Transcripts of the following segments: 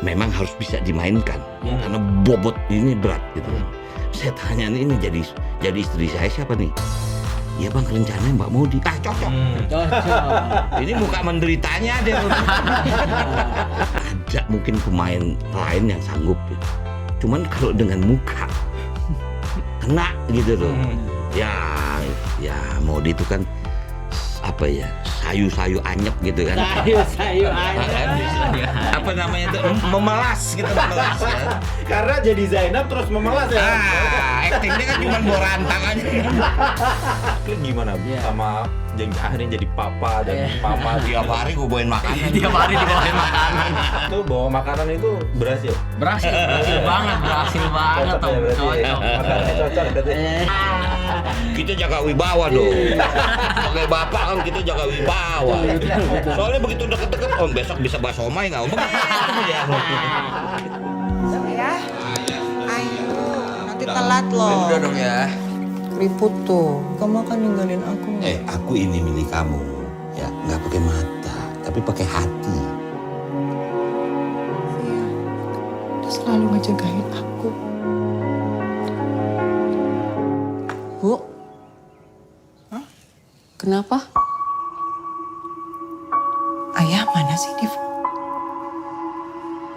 memang harus bisa dimainkan karena bobot ini berat gitu kan. Saya tanya ini jadi istri saya siapa nih? Ya bang, rencananya Mbak Modi. Cocok. Ini muka menderitanya deh. Ada mungkin pemain lain yang sanggup ya. Cuman kalau dengan muka kena gitu loh. Ya Modi itu kan apa ya, sayu-sayu anyep gitu kan. Sayu anyep. Apa namanya itu, memelas gitu, memelas kan. Karena jadi Zainab terus memelas ya. Actingnya kan cuma borantang aja. Lu gimana sama akhirnya jadi papa dan mama? Tiap hari gue bawain makanan. Tiap hari dibawain makanan. Tuh bawa makanan itu berhasil. Berhasil banget Cocok ya berarti. Cocok. Makanannya cocok berarti. Kita jaga wibawa dong. Sebagai bapak kan kita jaga wibawa. Soalnya begitu deket-deket, om besok bisa bahas somai nggak? Om begitu ya. Ya, ayo, nanti telat loh. Udah dong ya. Ribut tuh, kamu akan ninggalin aku. Aku ini milik kamu, ya nggak pakai mata, tapi pakai hati. Iya, dia selalu ngejagain aku. Bu, kenapa? Ayah mana sih, Div?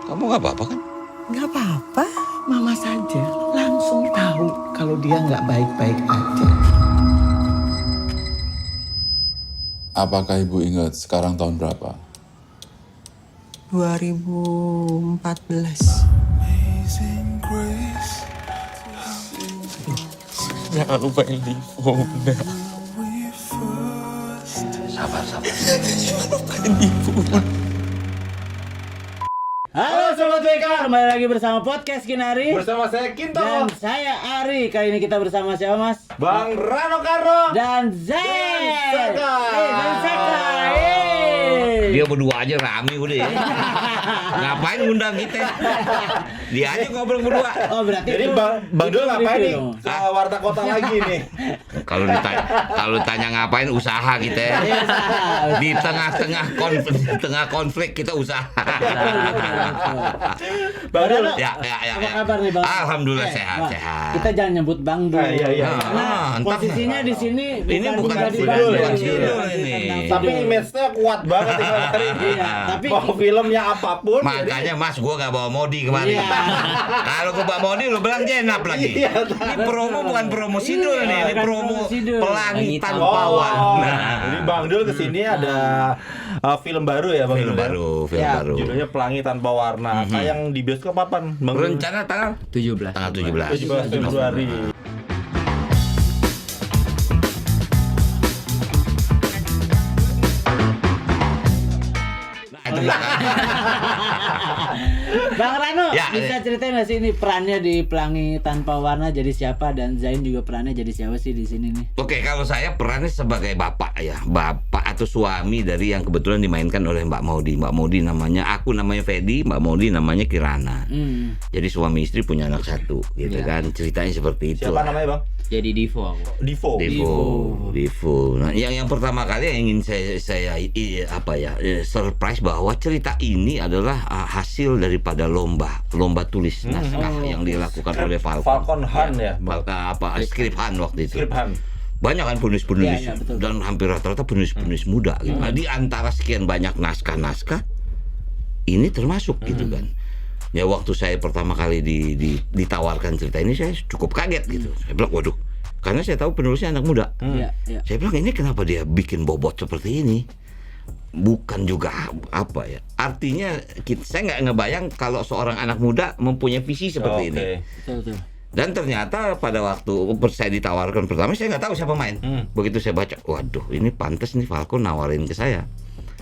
Kamu nggak apa-apa kan? Gak apa-apa, mama saja langsung tahu kalau dia nggak baik-baik aja. Apakah ibu ingat sekarang tahun berapa? 2014. Jangan lupain Divo, udah. Sabar. Halo Sobat WK, kembali lagi bersama Podcast Kinari. Bersama saya Kinto Dan saya Ari. Kali ini kita bersama siapa mas? Bang Rano Karno Dan Zain. Seka. Dan Seka. Dia berdua aja rame udah ya. Ngapain ngundang kita? Dia aja ngobrol berdua. Oh berarti Jadi itu- Bang Dul itu ngapain nih? review dong. Ke Warta Kota lagi nih. Kalau ditanya ngapain, usaha kita. Di tengah konflik kita usaha. Bang Dul. Ya. Apa kabar nih Bang? Alhamdulillah sehat. Kita jangan nyebut Bang Dul. Iya. Karena Entar. posisinya di sini Ini bukan pribadi Sidul, Bang Dul. bukan Sidul Bukan ini. Bang Tapi Sidul. image-nya kuat banget nih hari ini. Iya, tapi Mau filmnya apapun. Makanya mas, gua gak bawa Modi kemarin. Iya. Kalau gua bawa Modi, lu bilang jenap lagi. Iya. Ini promo bukan promo Sidul nih, ini bukan promo promo Sidul. Pelangi Oh, Tanpa Warna. jadi Bang Dul kesini ada film baru ya Bang Film Dul? baru. Ya, Judulnya Pelangi Tanpa Warna. Tayang di bioskop kapan? Bang Dul? Rencana tanggal 17. tanggal 17. 17 Februari. Nah, itu belakangnya. Bang Rano, Ya, bisa ceritain nggak sih ini perannya di Pelangi Tanpa Warna jadi siapa, dan Zain juga perannya jadi siapa sih di sini nih? Oke, kalau saya perannya sebagai bapak ya, bapak atau suami dari yang kebetulan dimainkan oleh Mbak Modi. Mbak Modi namanya, aku namanya Fedi, Mbak Modi namanya Kirana. Jadi suami istri punya anak satu, gitu kan? Ceritanya seperti itu. Siapa namanya Bang? Jadi Divo aku. Divo. Divo. Nah, yang pertama kali yang ingin saya surprise bahwa cerita ini adalah hasil daripada lomba tulis naskah yang dilakukan oleh Falcon Hunt ya. Skrip Han waktu itu. Skrip Hunt. Banyak kan penulis-penulis Iya, betul. dan hampir rata-rata penulis-penulis muda gitu. Nah, di antara sekian banyak naskah-naskah ini termasuk gitu kan. Ya waktu saya pertama kali ditawarkan cerita ini, saya cukup kaget gitu. Saya bilang waduh, karena saya tahu penulisnya anak muda. Iya. Saya bilang ini kenapa dia bikin bobot seperti ini? Bukan juga apa ya? Artinya saya nggak ngebayang kalau seorang anak muda mempunyai visi seperti ini. Betul. Dan ternyata pada waktu saya ditawarkan pertama, saya nggak tahu siapa main. Begitu saya baca, waduh ini pantas nih Falcon nawarin ke saya.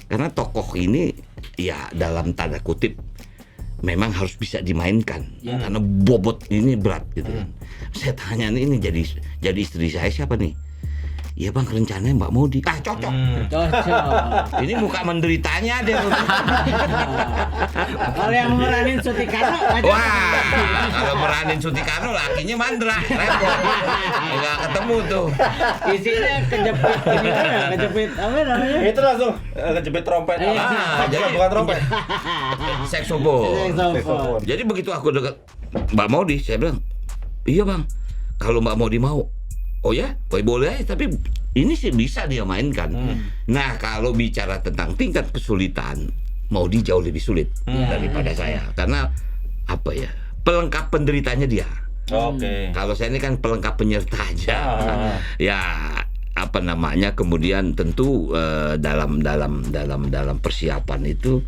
Karena tokoh ini ya dalam tanda kutip memang harus bisa dimainkan karena bobot ini berat gitu kan. Saya tanya ini jadi istri saya siapa nih? Iya bang, rencananya Mbak Modi. Ah cocok. Cocok. Ini muka menderitanya dia. Kalau yang meranin Sutikano aja. Wah, kalau meranin Sutikano lakinya Mandra, repot. Nggak ketemu tuh. Isinya kejepit ini kan, kejepit apa namanya? Itu langsung kejepit trompet. jadi- Bukan trompet. Saxophone. Saxophone. Jadi begitu aku dekat Mbak Modi, saya bilang, iya bang, kalau Mbak Modi mau, oh ya, boleh aja, tapi ini sih bisa dia mainkan. Nah kalau bicara tentang tingkat kesulitan, Modi jauh lebih sulit daripada saya, karena apa ya, pelengkap penderitanya dia. Oke. Kalau saya ini kan pelengkap penyerta aja. Ya apa namanya, kemudian tentu dalam persiapan itu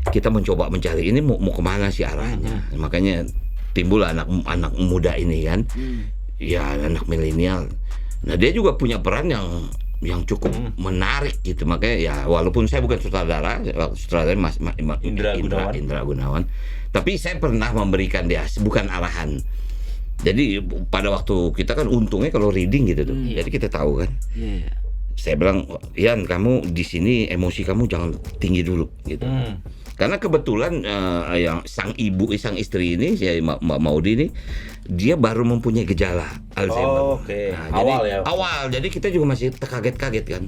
kita mencoba mencari ini mau kemana sih arahnya. Makanya timbul anak muda ini kan, ya anak milenial. Nah dia juga punya peran yang cukup menarik gitu. Makanya ya walaupun saya bukan sutradara Mas Indra Gunawan, tapi saya pernah memberikan dia bukan arahan. Jadi pada waktu kita kan untungnya kalau reading gitu tuh, jadi kita tahu kan. Saya bilang, Ian kamu di sini emosi kamu jangan tinggi dulu gitu. Karena kebetulan yang sang istri ini, si Mbak Maudy ini, dia baru mempunyai gejala Alzheimer. Oke. Nah, Awal jadi, ya. Awal, jadi kita juga masih terkaget-kaget kan.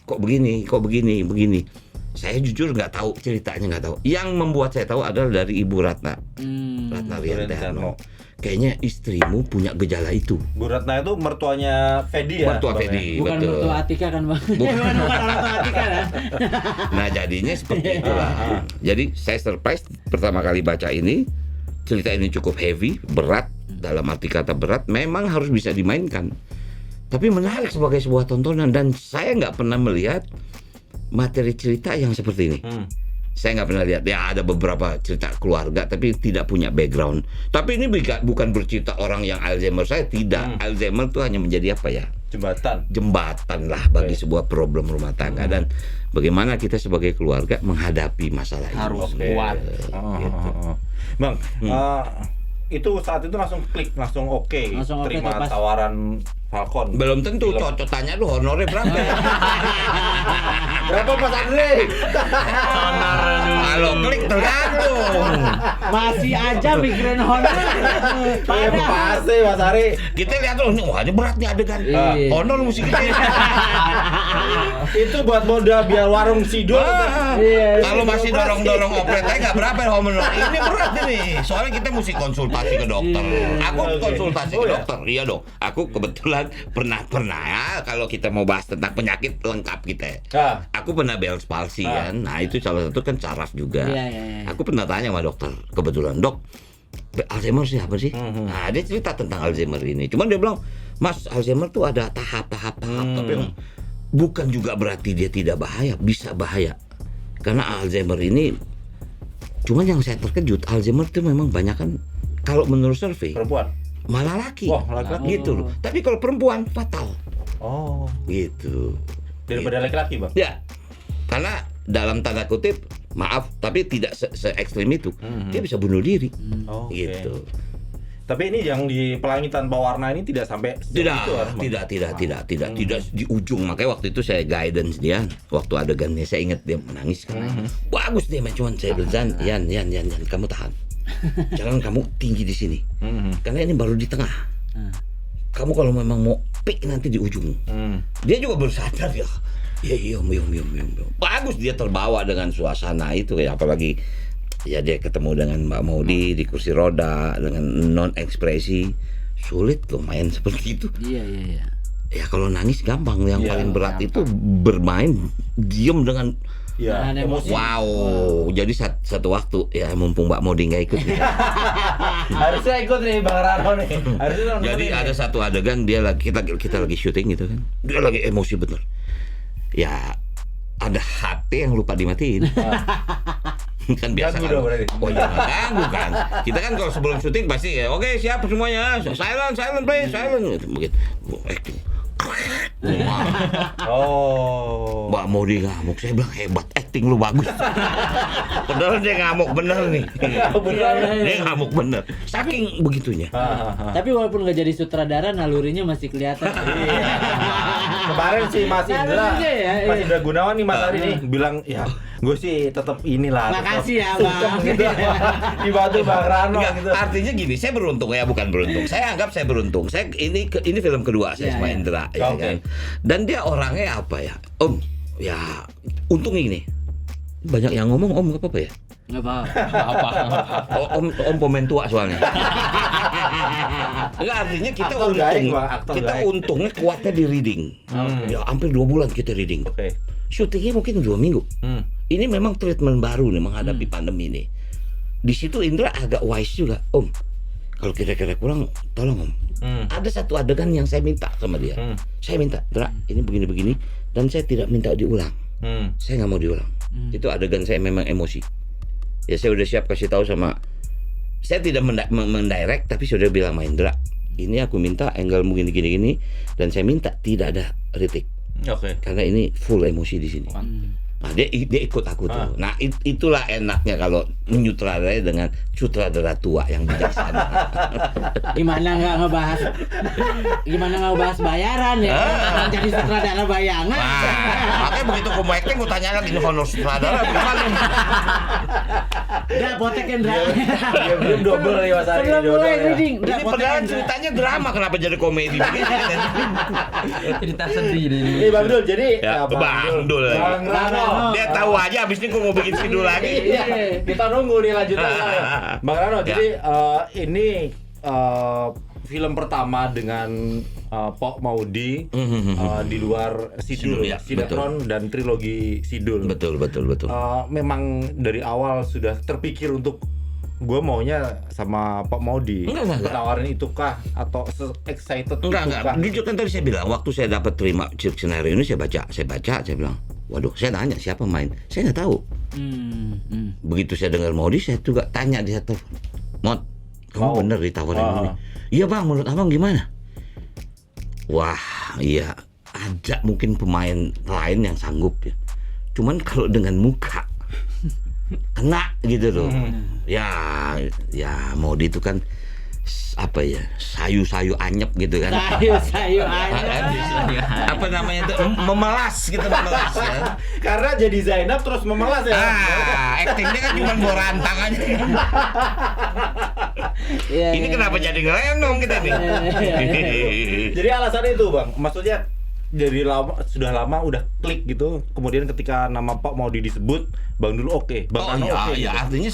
Kok begini. Saya jujur nggak tahu ceritanya, nggak tahu. Yang membuat saya tahu adalah dari Ibu Ratna Riantiano. Kayaknya istrimu punya gejala itu. Bu Ratna itu mertuanya Fedi ya? Mertua Bang, Fedi, Bukan betul. mertua Atika kan bang? Bukan. Bukan orang tua Atika kan? Nah jadinya seperti itulah. Jadi saya surprise pertama kali baca ini. Cerita ini cukup heavy, berat. Dalam arti kata berat, memang harus bisa dimainkan. Tapi menarik sebagai sebuah tontonan. Dan saya nggak pernah melihat materi cerita yang seperti ini. Saya nggak pernah lihat. Ya ada beberapa cerita keluarga tapi tidak punya background. Tapi ini bukan bercerita orang yang Alzheimer, saya tidak. Alzheimer itu hanya menjadi apa ya? Jembatan lah bagi sebuah problem rumah tangga. Dan bagaimana kita sebagai keluarga menghadapi masalah ini. Harus kuat. Gitu. Bang, itu saat itu langsung klik, langsung oke, Langsung oke terima tuh pas. tawaran Falcon. Belum tentu, Film. cocok tanya lu honornya berapa? Berapa Mas Andre? Kalau klik tergantung. Masih aja mikirin honor. Pasti Mas Ari. Kita lihat dulu, nih, wah ini berat nih adegan. Iya. Honor mesti gede. Itu buat modal biar warung Sidul. Iya. Kalau masih dorong-dorong oplet aja nggak berapa honor. Ini berat ini. Soalnya kita mesti konsultasi ke dokter. Aku konsultasi ke dokter. Iya dong. Aku kebetulan pernah ya, kalau kita mau bahas tentang penyakit lengkap kita. Aku pernah Bell's palsy kan. Nah, itu salah satu kan saraf juga. Iya. Aku pernah tanya sama dokter. Kebetulan, "Dok, Alzheimer sih apa sih?" Nah, dia cerita tentang Alzheimer ini. Cuman dia bilang, "Mas, Alzheimer tuh ada tahap-tahap. Tapi bukan juga berarti dia tidak bahaya, bisa bahaya. Karena Alzheimer ini, cuman yang saya terkejut, Alzheimer itu memang banyak kan, kalau menurut survei, Perempuan. malah laki. Wah, laki-laki. Gitu loh. Tapi kalau perempuan, fatal. Oh. Gitu. Daripada laki-laki, Bang. Ya, karena dalam tanda kutip, maaf, tapi tidak se-ekstrim itu. Dia bisa bunuh diri. Oke. Gitu. Tapi ini yang di Pelangi Tanpa Warna ini tidak sampai sejauh itu, kan, Bang? Tidak di ujung. Makanya waktu itu saya guidance dia, waktu adegannya saya ingat dia menangis kan. Bagus dia, cuman saya bilang, Yan, kamu tahan. Jangan kamu tinggi di sini. Karena ini baru di tengah. Kamu kalau memang mau peak nanti di ujung. Dia juga baru sadar ya. Iya. Bagus dia terbawa dengan suasana itu ya, apalagi ya dia ketemu dengan Mbak Maudy di kursi roda dengan non ekspresi, sulit loh main seperti itu. Iya. Ya kalau nangis gampang, yang Iya, paling berat itu bermain diem dengan Ya, Nahan emosi. wow. Jadi satu waktu ya mumpung Mbak Maudy nggak ikut. Harusnya ikut nih Bang Rano nih. Harusnya nonton Jadi ini. ada satu adegan dia lagi kita lagi syuting gitu kan. Dia lagi emosi bener. Ya ada HP yang lupa dimatiin. Kan biasa Ganggu kan. dong berarti. Oh iya, ganggu kan. Kita kan kalau sebelum syuting pasti ya, oke siap semuanya. Silent please, silent. Begitu. Acting. Wah, Oh. Mbak Maudy ngamuk. Saya bilang hebat, acting lu bagus. Padahal dia ngamuk bener nih. Dia ngamuk bener. Saking begitunya. Tapi walaupun nggak jadi sutradara, nalurinya masih kelihatan. Kemarin si Mas Indra, Mas Indra Gunawan nih Mas Ari nih bilang ya gue sih tetap inilah. Makasih ya Bang. Bang. Gitu. Dibantu Bang Rano Enggak, gitu. artinya gini, saya beruntung ya, bukan beruntung. Saya anggap saya beruntung. Ini film kedua saya sama Indra, ya kan. Dan dia orangnya apa ya? Om, ya untung ini. Banyak yang ngomong Om, nggak apa-apa ya? Nggak apa-apa. Om pemain tua soalnya. Enggak, artinya kita Aktor untung. gaek, Bang, aktor Kita gaek. untungnya kuatnya di reading. Ya hampir 2 bulan kita reading. Oke. Syutingnya mungkin 2 minggu. Ini memang treatment baru nih menghadapi pandemi ini. Di situ Indra agak wise juga. Om, kalau kira-kira kurang, tolong Om. Ada satu adegan yang saya minta sama dia. Saya minta, Indra, ini begini-begini, dan saya tidak minta diulang. Saya nggak mau diulang. Itu adegan saya memang emosi. Ya saya udah siap kasih tahu sama. Saya tidak mendirect, tapi sudah bilang sama Indra, ini aku minta angle gini-gini, dan saya minta tidak ada retake. Oke. Karena ini full emosi di sini. Nah, dia ikut aku tuh. Nah, itulah enaknya kalau menyutradarai dengan sutradara tua yang bijaksana. Gimana nggak ngebahas bayaran ya? Orang jadi sutradara bayangan. Makanya begitu aku mau acting, gue tanya lagi ini honor sutradara gimana? Udah potek Indra. Dia belum double nih Mas Ari. Belum mulai reading. Ini padahal ceritanya drama, kenapa jadi komedi begini? Cerita sedih deh. Bang Dul, jadi Ya, Bang Dul lagi. Bang Rano. Dia tahu aja abis ini gue mau bikin sidul lagi. Iya, kita nunggu nih lanjutannya. Bang Rano, jadi ini film pertama dengan Pok Maudi di luar Sidul, Sidul, ya, sinetron dan trilogi Sidul. Betul. Memang dari awal sudah terpikir untuk gue maunya sama Pak Maudi. Enggak. Tawarin itu kah atau excited itu Enggak. kah? Jujur kan tadi saya bilang, waktu saya dapat terima skenario ini saya baca, saya bilang, waduh, saya tanya siapa main, saya nggak tahu. Begitu saya dengar Maudi, saya juga tanya di satu, Mod, kamu bener ditawarin ini? Iya Bang, menurut Abang gimana? Wah, iya, ada mungkin pemain lain yang sanggup ya. Cuman kalau dengan muka kena gitu loh. Ya Maudi itu kan apa ya, sayu-sayu anyep gitu kan. Sayu aja. Apa namanya itu, memelas gitu, memelas ya. Karena jadi Zainab terus memelas ya. Actingnya kan cuma bawa rantang aja. Ini kenapa jadi ngelenong kita nih? Jadi alasannya itu Bang, maksudnya dari sudah lama udah klik gitu. Kemudian ketika nama Pak Maudi disebut, Bang dulu oke. Bang Rano oke. Ya, artinya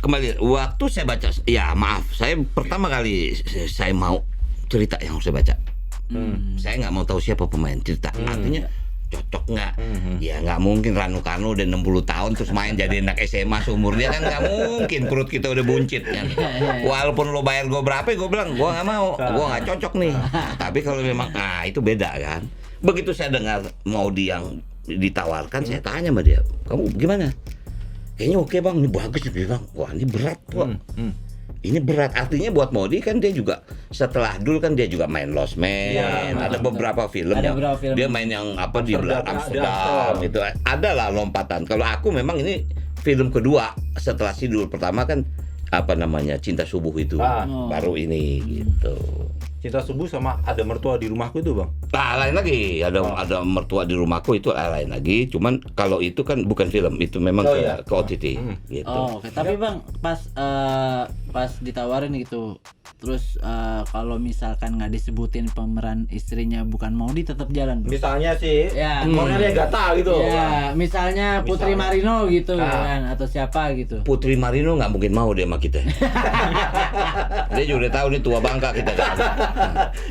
kembali waktu saya baca, ya maaf, saya pertama kali saya mau cerita yang saya baca. Saya nggak mau tahu siapa pemain cerita. Artinya cocok nggak? Ya nggak mungkin Rano Karno udah 60 tahun terus main jadi anak SMA seumur dia, kan nggak mungkin, perut kita udah buncit kan. Walaupun lo bayar gue berapa, gue bilang gue nggak mau, gue nggak cocok nih. Tapi kalau memang, itu beda kan. Begitu saya dengar Maudi yang ditawarkan, saya tanya sama dia, kamu gimana? Kayaknya oke Bang, ini bagus nih Bang. Wah ini berat Bang. Ini berat, artinya buat Maudi kan dia juga setelah dulu kan dia juga main Lost Man, ada beberapa film yang dia main yang apa di Amsterdam itu, adalah lompatan. Kalau aku memang ini film kedua setelah Sidul, pertama kan apa namanya Cinta Subuh itu, baru ini gitu. Cinta Subuh sama Ada Mertua di Rumahku itu Bang. Nah, lain lagi, ada Mertua di Rumahku itu lain lagi. Cuman kalau itu kan bukan film, itu memang ke OTT gitu. Oke. Tapi Bang, pas ditawarin gitu, terus kalau misalkan nggak disebutin pemeran istrinya bukan Maudi, tetap jalan Bro? Misalnya sih, Cornelia Gata gitu. Ya, misalnya Putri Marino gitu kan, atau siapa gitu. Putri Marino nggak mungkin mau dia sama kita. Dia juga udah tahu nih tua bangka kita kan.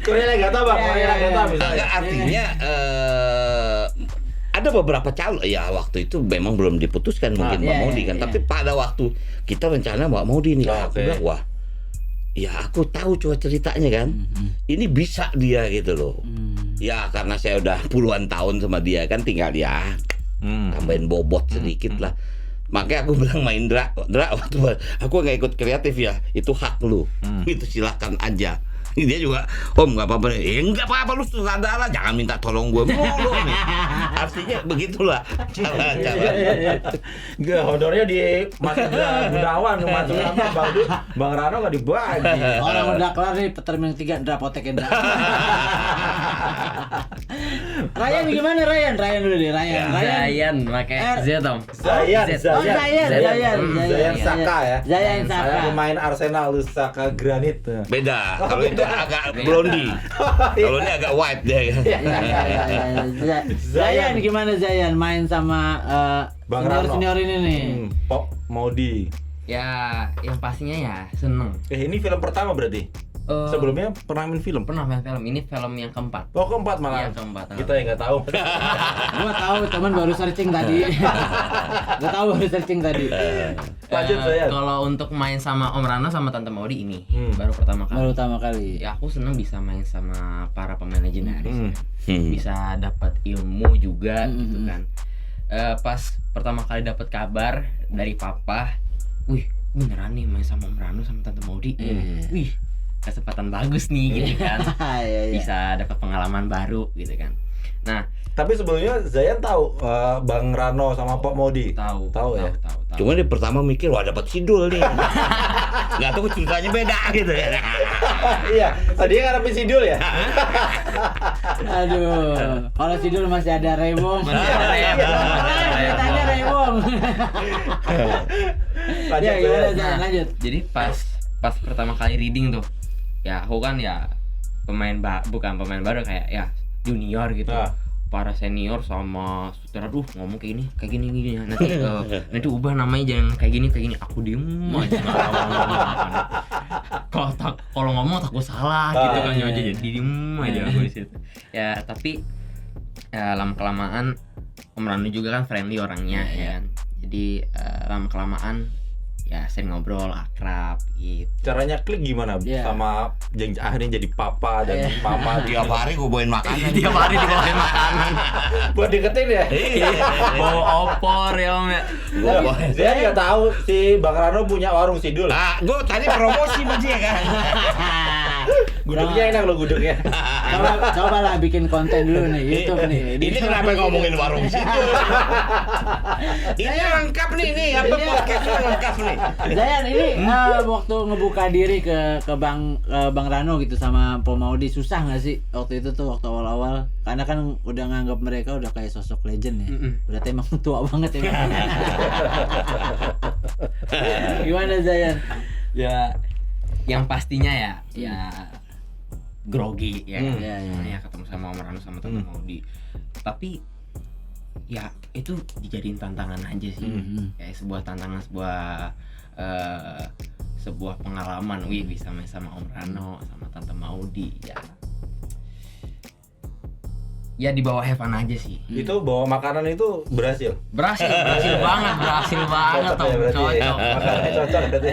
Cornelia Gata Bang, Cornelia Gata misalnya. Artinya ada beberapa calon ya, waktu itu memang belum diputuskan mungkin Mbak Maudi kan. Tapi pada waktu kita rencana Mbak Maudi nih, aku bilang wah, ya aku tahu coba ceritanya kan. Ini bisa dia gitu loh. Ya karena saya udah puluhan tahun sama dia kan, tinggal ya tambahin bobot sedikit lah. Makanya aku bilang sama Indra, waktu aku nggak ikut kreatif ya, itu hak lu, itu silakan aja. Dia juga, Om nggak apa-apa. Nggak apa-apa, lu sutradara, jangan minta tolong gue mulu nih. Artinya begitulah cara. Enggak, honornya di Mas Indra Gunawan, Mas Bang Rano nggak dibagi. Orang udah kelar nih Terminal 3 Drapotek Indra. Ryan gimana Ryan? Ryan dulu deh, Ryan. Zayan pakai Z Om. Zayan Zayan Saka ya. Zayan Saka. Saya pemain Arsenal, lu Saka Granit. Beda. Kalau itu agak blondie. Kalau ini agak white dia. Zayan gimana Zayan main sama Bang Rano. senior ini nih? Pok Maudi. Ya, yang pastinya ya seneng. Ini film pertama berarti? Sebelumnya pernah main film? Pernah main film. Ini film yang keempat. Oh, keempat malah. Iya, keempat. Kita yang nggak tahu. Gua tahu, teman baru searching tadi. Lanjut saya. Kalau untuk main sama Om Rano sama Tante Maudi ini baru pertama kali. Baru pertama kali. Ya aku seneng bisa main sama para pemain legendaris. Hmm. Bisa dapat ilmu juga gitu kan. Pas pertama kali dapat kabar dari papa, wih beneran nih main sama Om Rano sama Tante Maudi. Wih kesempatan bagus nih gitu kan. Bisa dapat pengalaman baru gitu kan. Nah, Tapi sebelumnya Zayan tahu Bang Rano sama Pok Maudi. tahu ya. Cuma dia pertama mikir, wah dapat sidul nih. Nggak tahu ceritanya beda gitu ya. Iya, tadinya ngarepin sidul ya. Aduh, kalau Sidul masih ada Rewong. Ceritanya Rewong. Ya gimana Zayan, lanjut. Jadi pas pertama kali reading tuh, ya aku kan ya bukan pemain baru, kayak ya junior gitu. Para senior sama sutradara ngomong kayak gini nanti ubah namanya, jangan kayak gini. Aku diem aja kalau ngomong takut salah gitu kan, jadi diem aja aku di situ. Ya tapi ya, lama kelamaan Om Rano juga kan friendly orangnya ya kan. Jadi lama kelamaan ya sering ngobrol, akrab gitu. Caranya klik gimana sama akhirnya jadi papa dan mama. Tiap hari gue bawain makanan. Tiap hari dibawain makanan. Buat deketin ya. Bawa opor ya Om ya. Saya nggak tahu si Bang Rano punya warung sidul. Ah, gue tadi promosi sama dia kan. Gudegnya enak loh gudegnya. Coba lah bikin konten dulu nih YouTube nih. Ini kenapa ngomongin warung sidul? Ini lengkap nih apa podcastnya lengkap nih. Zayan ini waktu ngebuka diri ke Bang Rano gitu sama Pok Maudi, susah nggak sih waktu itu tuh, waktu awal-awal? Karena kan udah nganggap mereka udah kayak sosok legend ya. Berarti emang tua banget ya. Gimana Zayan? Ya yang pastinya ya grogi ya kan. Ya ketemu sama Om Rano sama Tante Maudi. Tapi ya itu dijadiin tantangan aja sih. Kayak sebuah tantangan, sebuah pengalaman. Wih, bisa main sama Om Rano sama Tante Maudi ya di bawah Heaven aja sih. Itu bawa makanan itu berhasil. Berhasil banget Cocok ya berarti. cocok. Makanannya cocok berarti.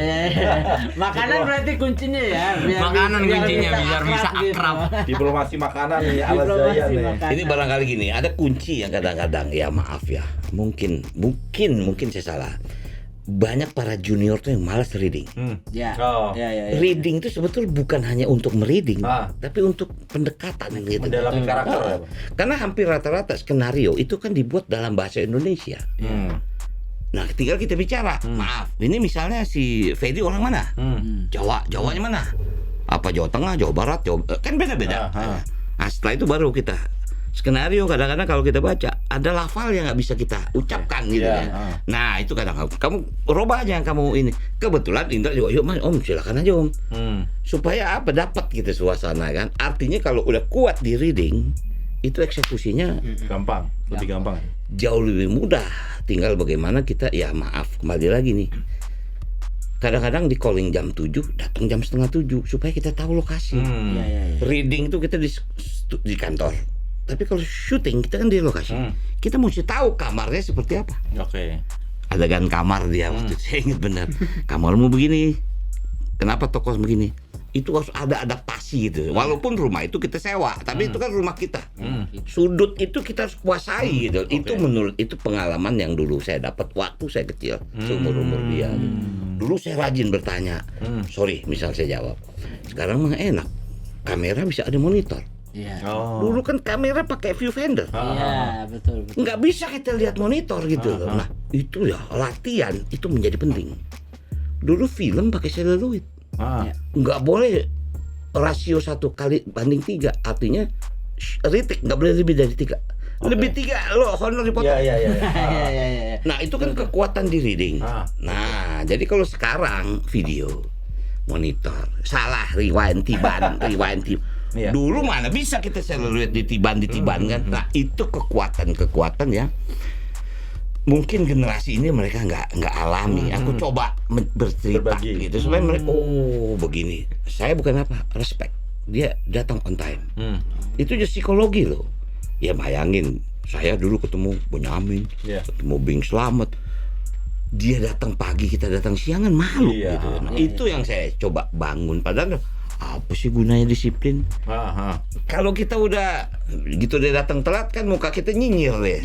Makanan berarti kuncinya ya. Makanan kuncinya biar bisa akrab. Diplomasi makanan nih ala Zayan nih. Ini barangkali gini, ada kunci yang kadang-kadang ya maaf ya, mungkin saya salah. Banyak para junior tuh yang malas reading. Ya. Reading itu sebetulnya bukan hanya untuk mereading, tapi untuk pendekatan gitu. Mendalami karakter ya, Bang? Karena hampir rata-rata skenario itu kan dibuat dalam bahasa Indonesia. Nah, tinggal kita bicara. Maaf, ini misalnya si Fedi orang mana? Jawanya mana? Apa Jawa Tengah, Jawa Barat, kan beda-beda. Nah, setelah itu baru kita skenario. Kadang-kadang kalau kita baca ada lafal yang nggak bisa kita ucapkan gitu kan. Nah itu kadang kamu robah aja yang kamu ini. Kebetulan Indra juga, yuk Om silakan aja Om. Supaya apa, dapat gitu suasana kan. Artinya kalau udah kuat di reading itu eksekusinya Gampang, lebih gampang. jauh lebih mudah. Tinggal bagaimana kita, ya maaf kembali lagi nih, kadang-kadang di calling jam 7 datang jam setengah 7 supaya kita tahu lokasi. Reading itu kita di kantor. Tapi kalau syuting kita kan di lokasi. Kita mesti tahu kamarnya seperti apa. Adegan kamar dia waktu itu, saya ingat benar. Kamarmu begini. Kenapa tokoh begini? Itu harus ada adaptasi gitu. Walaupun rumah itu kita sewa, tapi itu kan rumah kita. Sudut itu kita harus kuasai gitu. Itu itu pengalaman yang dulu saya dapat waktu saya kecil, seumur-umur dia. Dulu saya rajin bertanya. Sorry, misal saya jawab. Sekarang mah enak. kamera bisa ada monitor. Iya. Dulu kan kamera pakai viewfinder. Iya, betul. Nggak bisa kita lihat monitor gitu loh. Nah, itu ya latihan itu menjadi penting. Dulu film pakai seluloid. Nggak boleh rasio 1:3, artinya retake nggak boleh lebih dari 3. Lebih 3 lo honor dipotong. Iya. Nah itu kan kekuatan di reading. Nah jadi kalau sekarang video monitor salah rewind tiban. Dulu mana bisa kita seluloid ditiban kan. Nah itu kekuatan ya. Mungkin generasi ini mereka nggak alami. Aku coba bercerita gitu supaya mereka begini. Saya bukan respect. Dia datang on time. Itu just psikologi loh. Ya bayangin, saya dulu ketemu Bonyamin, ketemu Bing Slamet. Dia datang pagi, kita datang siangan, malu gitu. Nah, itu yang saya coba bangun. Padahal apa sih gunanya disiplin? Kalau kita udah gitu dia datang telat kan muka kita nyinyir deh.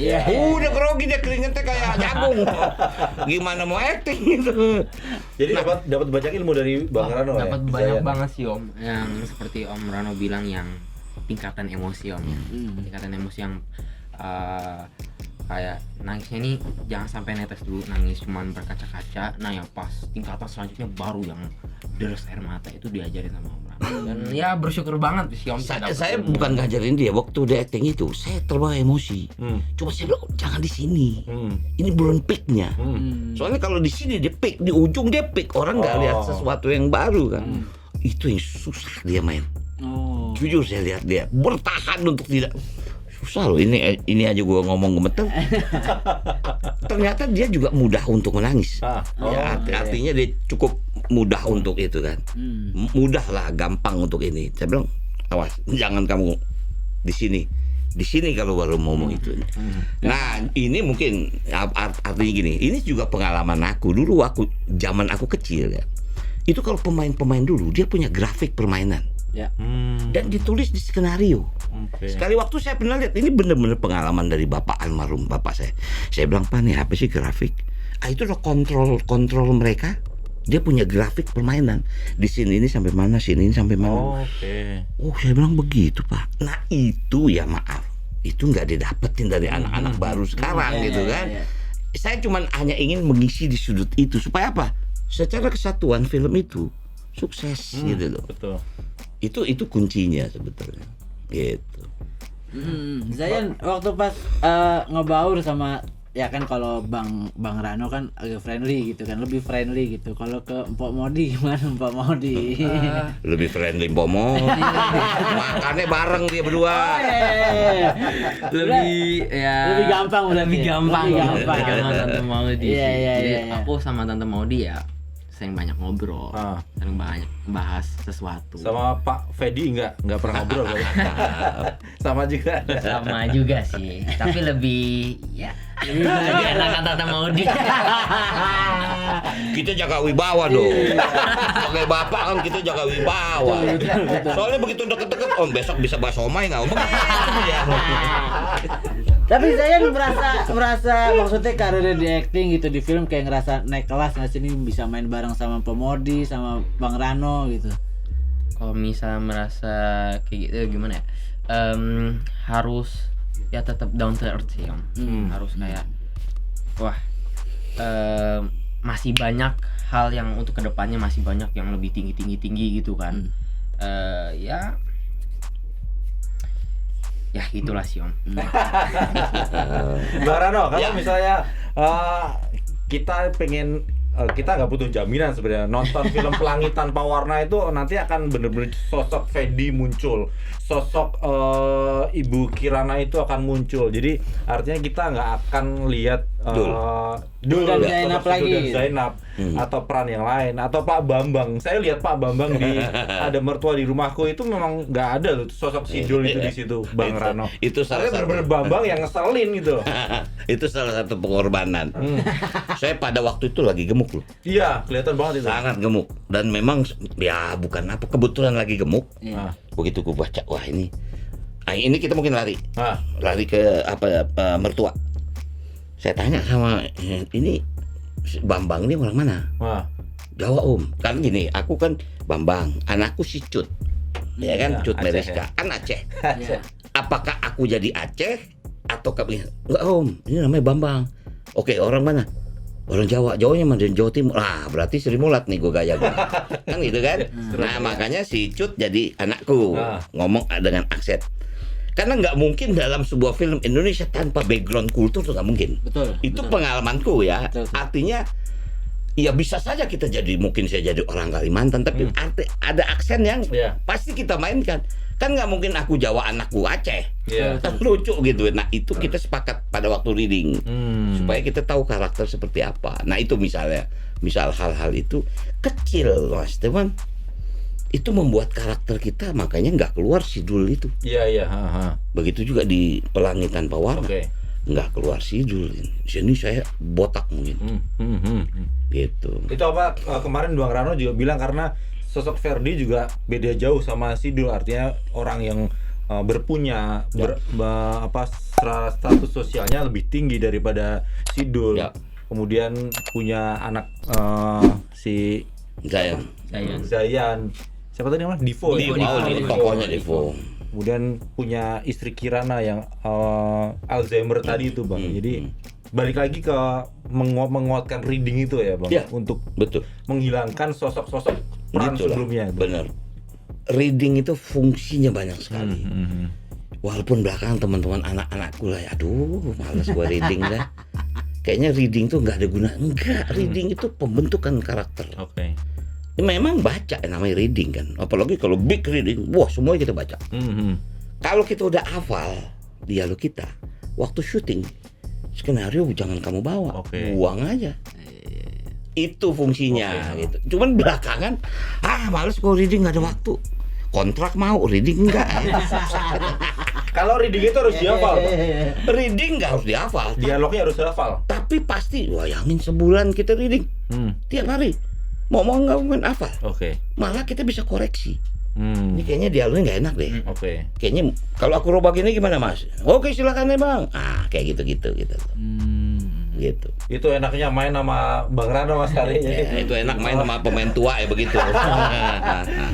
Udah grogi dia keringetnya kayak jagung. Gimana mau acting gitu. Jadi dapat banyak ilmu dari Bang Rano ya. Dapat banyak banget sih Om, yang seperti Om Rano bilang yang tingkatan emosi Om. Tingkatan emosi yang kayak nangisnya ini jangan sampai netes dulu, nangis cuman berkaca-kaca. Nah yang pas tingkatan selanjutnya baru yang deres air mata itu diajarin sama Om Rano. Dan ya bersyukur banget sih Om. Saya bukan ngajarin dia, waktu dia acting itu saya terbawa emosi. Cuma saya bilang jangan di sini. Ini belum peaknya. Soalnya kalau di sini dia peak, di ujung dia peak, orang nggak lihat sesuatu yang baru kan. Itu yang susah dia main. Jujur saya lihat dia bertahan untuk tidak susah loh. Ini aja gua ngomong gemeter. Ternyata dia juga mudah untuk menangis. Artinya dia cukup mudah untuk itu kan. Mudah lah, gampang untuk ini. Saya bilang awas, jangan kamu di sini. Di sini kalau baru ngomong itu. Nah ini mungkin artinya gini. Ini juga pengalaman aku dulu. Zaman aku kecil ya. Itu kalau pemain-pemain dulu dia punya grafik permainan. Dan ditulis di skenario. Sekali waktu saya pernah lihat, ini benar-benar pengalaman dari bapak almarhum bapak saya. Saya bilang, "Pak, nih apa sih grafik?" Itu loh kontrol mereka. Dia punya grafik permainan. Di sini ini sampai mana, sini ini sampai mana. Saya bilang begitu, Pak. Nah, itu ya maaf. Itu nggak didapetin dari anak-anak baru sekarang gitu kan. Saya cuma hanya ingin mengisi di sudut itu supaya apa? Secara kesatuan film itu sukses gitu loh. Betul. Itu kuncinya sebetulnya gitu. Zayan waktu pas ngebaur sama ya kan, kalau Bang Rano kan agak friendly gitu kan, lebih friendly gitu. Kalau ke Mpok Modi gimana Mpok Modi? Lebih friendly Mpok Modi. Makannya bareng dia berdua. Lebih gampang gampang Tante Maudi. Jadi Iya. aku sama Tante Maudi ya sering banyak ngobrol, sering banyak bahas sesuatu. Sama Pak Fedi nggak pernah ngobrol kali. Sama juga Sih, tapi lebih enakan Tante Maudi. Kita jaga wibawa dong. Sebagai bapak kan kita jaga wibawa. Soalnya begitu deket-deket, om besok bisa bahas somai nggak? Tapi saya merasa maksudnya karirnya di acting gitu, di film kayak ngerasa naik kelas nggak sih, ini bisa main bareng sama Pemodi sama Bang Rano gitu. Kalau misalnya merasa kayak gitu gimana ya? Harus ya tetap down to earth sih Om. Harus kayak masih banyak hal yang untuk kedepannya, masih banyak yang lebih tinggi gitu kan. Ya itulah sih Om. Bang Rano, kalau misalnya kita pengen, kita nggak butuh jaminan sebenarnya nonton film Pelangi Tanpa Warna itu nanti akan bener-bener sosok Fedi muncul, sosok Ibu Kirana itu akan muncul. Jadi artinya kita nggak akan lihat Dul dan Zainab lagi, Zainab atau peran yang lain, atau Pak Bambang. Saya lihat Pak Bambang di Ada Mertua di Rumahku itu memang nggak ada loh sosok si Dul itu di situ, Bang Rano. Itu salah satu bener-bener Bambang yang ngeselin gitu. Itu salah satu pengorbanan. Saya pada waktu itu lagi gemuk loh. Iya, kelihatan banget itu. Sangat gemuk, dan memang ya bukan apa, kebetulan lagi gemuk. Begitu ku baca, wah ini kita mungkin lari ke mertua. Saya tanya sama ini Bambang ini orang mana? Jawa om. Kan gini, aku kan Bambang, anakku si Cut. ya kan, Cut Aceh, Meriska, ya. kan Aceh. Iya. Apakah aku jadi Aceh atau enggak Om, ini namanya Bambang. Oke, orang mana? Orang Jawa, Jawanya mana? Jawa Timur. Ah, berarti Sri Mulat nih gue gaya gue. Kan gitu kan? Nah, makanya si Cut jadi anakku. Ngomong dengan aksen. Karena nggak mungkin dalam sebuah film Indonesia tanpa background kultur tuh nggak mungkin. Betul. Itu betul. pengalamanku ya. Betul. Artinya ya bisa saja kita mungkin saya jadi orang Kalimantan, tapi ada aksen yang Iya. pasti kita mainkan. Kan nggak mungkin aku Jawa anakku Aceh. Iya. Kan lucu gitu. Nah itu kita sepakat pada waktu reading supaya kita tahu karakter seperti apa. Nah itu misal hal-hal itu kecil Mas teman, itu membuat karakter kita makanya nggak keluar sidul itu. Iya. Begitu juga di Pelangi Tanpa Warna, Oke. nggak keluar sidul. Sini saya botak mungkin gitu. Itu apa kemarin Bang Rano juga bilang karena sosok Ferdi juga beda jauh sama Sidul, artinya orang yang berpunya status sosialnya lebih tinggi daripada Sidul. Ya. Kemudian punya anak si Zayan. Zayan. Siapa tadi namanya? Divo. ya? Tokohnya Devo. Kemudian punya istri Kirana yang Alzheimer tadi itu Bang. Jadi balik lagi ke menguatkan reading itu ya Bang. Ya. Untuk Betul. menghilangkan sosok-sosok peran Gitu lah. sebelumnya. Bener. Reading itu fungsinya banyak sekali. Walaupun belakangan teman-teman anak-anakku lah, aduh males gua reading dah. Kayaknya reading tuh nggak ada guna. Enggak, reading itu pembentukan karakter. Oke. Memang baca namanya reading kan. Apalagi kalau big reading, wah semuanya kita baca. Kalau kita udah hafal dialog kita, waktu syuting skenario jangan kamu bawa, Oke. buang aja. Itu fungsinya gitu. Cuman belakangan, males gua reading nggak ada waktu. Kontrak mau, reading enggak. Kalau reading itu harus dihafal, Bang. Reading nggak harus dihafal, Dialognya harus dihafal. tapi pasti bayangin sebulan kita reading tiap hari. Mau nggak mungkin hafal. Oke. Malah kita bisa koreksi. Ini kayaknya dialognya nggak enak deh. Oke. Kayaknya kalau aku rubah gini gimana Mas? Oke silakan deh Bang. Kayak gitu. Gitu. Itu enaknya main sama Bang Rano Mas Hari. Ya, itu enak main sama pemain tua ya begitu.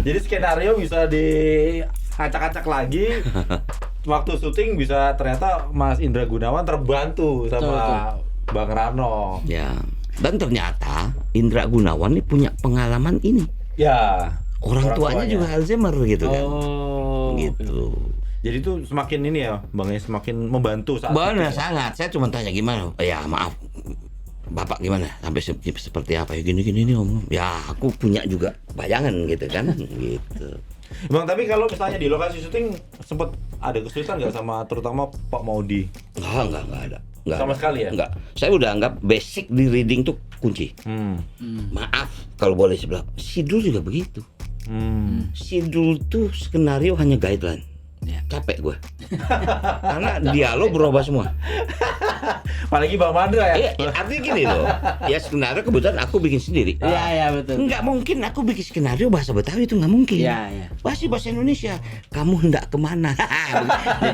Jadi skenario bisa diacak-acak lagi. Waktu syuting bisa ternyata Mas Indra Gunawan terbantu sama Bang Rano. Ya. Dan ternyata Indra Gunawan ini punya pengalaman ini. Ya. Orang tuanya juga Alzheimer gitu kan. Oh. Gitu. Jadi itu semakin ini ya, Bang, ya, semakin membantu saat Benar syuting. sangat. Saya cuma tanya gimana. Ya maaf. Bapak gimana? Sampai seperti apa ya gini nih Om. Ya aku punya juga bayangan gitu kan. Gitu. Bang, tapi kalau misalnya di lokasi syuting sempat ada kesulitan nggak sama terutama Pak Maudi? Enggak ada. Enggak Sama ada. sekali ya? Enggak. Saya udah anggap basic di reading tuh kunci. Maaf kalau boleh sebelah. Sidul juga begitu. Sidul tuh skenario hanya guideline. Ya. Capek gue. Karena dialog berubah semua. Apalagi Bang Mandra ya? Iya, artinya gini loh. Ya skenario kebetulan aku bikin sendiri. Iya betul. Nggak mungkin aku bikin skenario bahasa Betawi itu nggak mungkin. Iya. Pasti bahasa Indonesia. Kamu hendak kemana?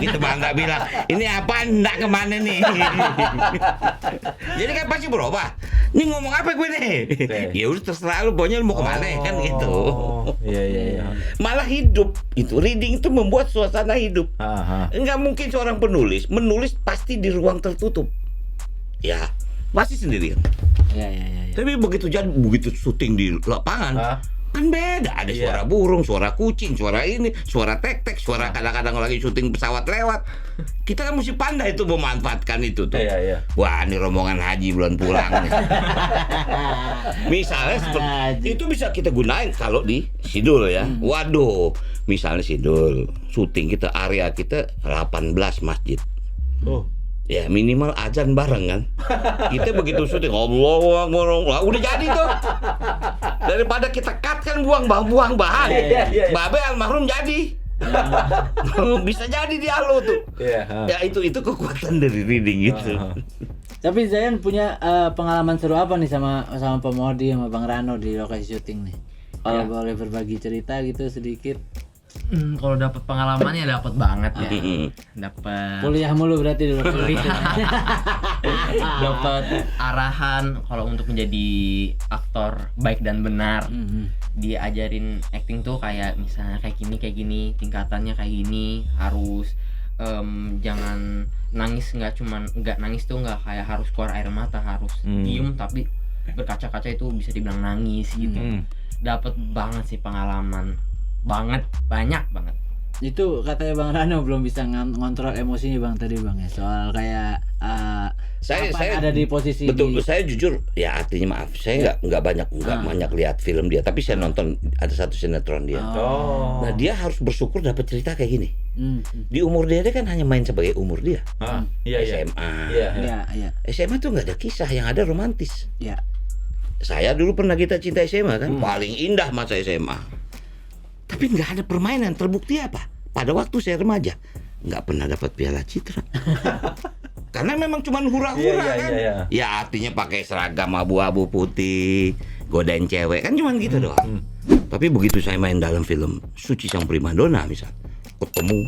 Begitu Bang nggak bilang. Ini apa hendak kemana nih? Jadi kan pasti berubah. Ini ngomong apa gue nih? Ya udah terserah lu, pokoknya lu mau kemana kan gitu. Iya. Malah hidup itu reading itu membuat suasana hidup. Aha. Nggak mungkin seorang penulis menulis pasti di ruang tertutup. Ya pasti sendirian. Iya. Tapi begitu syuting di lapangan, kan beda. Ada suara burung, suara kucing, suara ini, suara tek-tek, suara kadang-kadang lagi syuting pesawat lewat. Kita kan mesti pandai itu memanfaatkan itu tuh. Iya. Wah, ini rombongan haji bulan pulang nih. Misalnya seperti itu bisa kita gunain kalau di Sidul ya. Waduh, misalnya Sidul, syuting kita area kita 18 masjid. Oh. Ya minimal azan bareng kan. Kita begitu syuting Allahu Akbar, udah jadi tuh. Daripada kita cut kan buang bahan. Iya. Babe almarhum jadi. Bisa jadi dia lo tuh. Iya. Ya itu kekuatan dari reading itu. Tapi Zayan punya pengalaman seru apa nih sama Pak Maudi sama Bang Rano di lokasi syuting nih? Kalau boleh berbagi cerita gitu sedikit. Kalau dapat pengalamannya dapat banget ya. Mm-mm. Dapat Kuliah mulu berarti di lokasi. dapat arahan kalau untuk menjadi aktor baik dan benar. Diajarin acting tuh kayak misalnya kayak gini, tingkatannya kayak gini, harus jangan nangis, nggak nangis tuh nggak kayak harus keluar air mata, harus diem tapi berkaca-kaca itu bisa dibilang nangis gitu. Dapat banget sih pengalaman banget, banyak banget. Itu katanya Bang Rano belum bisa ngontrol emosinya Bang tadi Bang ya, soal kayak Saya ada di posisi betul. ini. Saya jujur ya, artinya maaf, saya nggak banyak lihat film dia, tapi saya nonton ada satu sinetron dia. Nah dia harus bersyukur dapat cerita kayak gini. Di umur dia kan hanya main sebagai umur dia. SMA. Iya. SMA tuh nggak ada kisah, yang ada romantis. Iya. Saya dulu pernah Kita Cinta SMA kan, paling indah masa SMA. Tapi nggak ada permainan. Terbukti apa? Pada waktu saya remaja nggak pernah dapat piala citra. Karena memang cuma hura-hura kan. Ya artinya pakai seragam abu-abu putih, godain cewek kan cuma gitu doang. Tapi begitu saya main dalam film Suci Sang Primadona misal, ketemu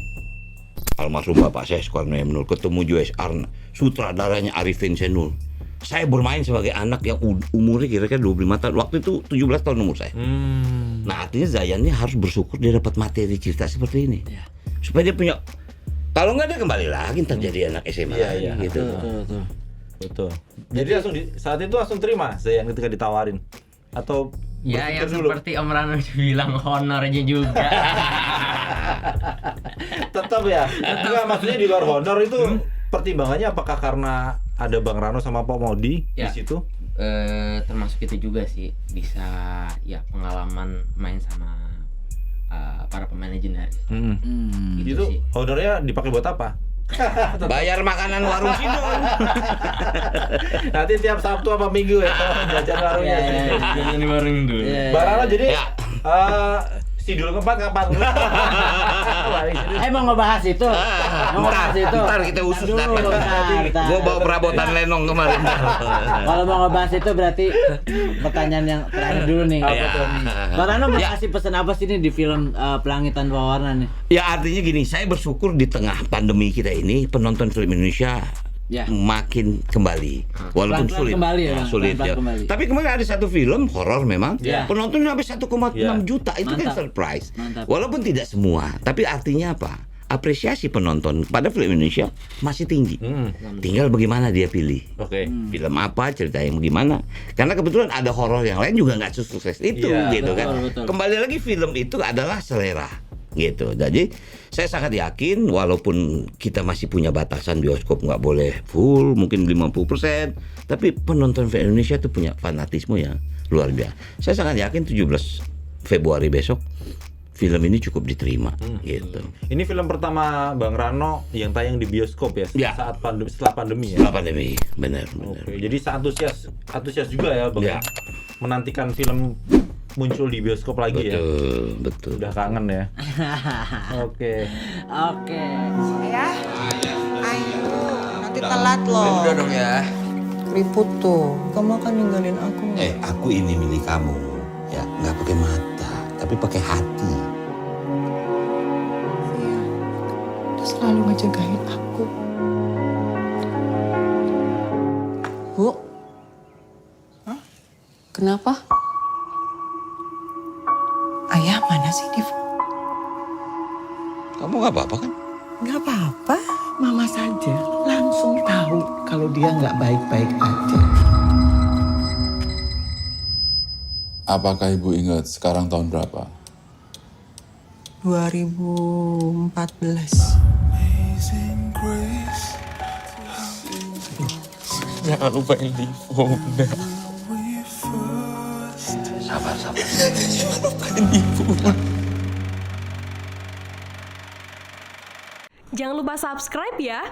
almarhum bapak saya Soekarno Emnul, ketemu Joyce Arna, sutradaranya Arifin Senul. Saya bermain sebagai anak yang umurnya kira-kira 25 tahun. Waktu itu 17 tahun umur saya. Nah artinya Zayan ini harus bersyukur dia dapat materi cerita seperti ini. Supaya dia punya, kalau nggak dia kembali lagi ntar jadi anak SMA gitu. Betul. Jadi saat itu langsung terima Zayan ketika ditawarin? Atau Ya yang dulu? seperti Om Rano bilang, honornya juga. Tetap ya. Enggak, maksudnya di luar honor itu pertimbangannya apakah karena ada Bang Rano sama Pak Maudi di situ? Termasuk itu juga sih, bisa ya pengalaman main sama para pemain legendaris. Gitu Itu sih. honornya dipakai buat apa? Bayar makanan warung Sidon. Nanti tiap Sabtu apa Minggu ya jajan warungnya. Jangan di warung dulu. Bang Rano jadi Sidul keempat kapan? Mau ngebahas itu. Ntar kita usus dah. Gua bawa perabotan lenong kemarin. Kalau mau ngebahas itu berarti pertanyaan yang terakhir dulu nih. Bang Rano mau kasih pesan apa sih nih di film Pelangi Tanpa Warna nih? Ya artinya gini, saya bersyukur di tengah pandemi kita ini penonton film Indonesia makin kembali, walaupun Pelan-pelan sulit, kembali ya, Bang? sulit Pelan-pelan ya. kembali. Tapi kemarin ada satu film horor memang, penontonnya sampai 1,6 juta, itu kan Mantap. surprise. Mantap. Walaupun tidak semua, tapi artinya apa? Apresiasi penonton pada film Indonesia masih tinggi. Tinggal bagaimana dia pilih. Film apa, cerita yang bagaimana. Karena kebetulan ada horor yang lain juga nggak sukses itu, gitu kan. betul. Kembali lagi film itu adalah selera. Gitu. Jadi saya sangat yakin walaupun kita masih punya batasan bioskop nggak boleh full, mungkin 50%, tapi penonton film Indonesia itu punya fanatisme yang luar biasa. Saya sangat yakin 17 Februari besok film ini cukup diterima gitu. Ini film pertama Bang Rano yang tayang di bioskop ya, saat setelah pandemi ya. Setelah pandemi, benar. Jadi antusias juga ya Bang. Menantikan film muncul di bioskop lagi ya. Betul. Udah kangen ya. Oke. Ya. Ayo, nanti telat loh. Udah dong ya. Keriput tuh, kamu akan ninggalin aku. Aku ini milik kamu, ya nggak pakai mata, tapi pakai hati. Iya, dia selalu ngejagain aku. Bu, kenapa? Ayah mana sih, Div? Kamu nggak apa-apa kan? Nggak apa-apa, mama saja langsung tahu kalau dia nggak baik-baik aja. Apakah ibu ingat sekarang tahun berapa? 2014. Jangan lupain Divo, udah. Sabar. Jangan lupain Divo. Jangan lupa subscribe ya.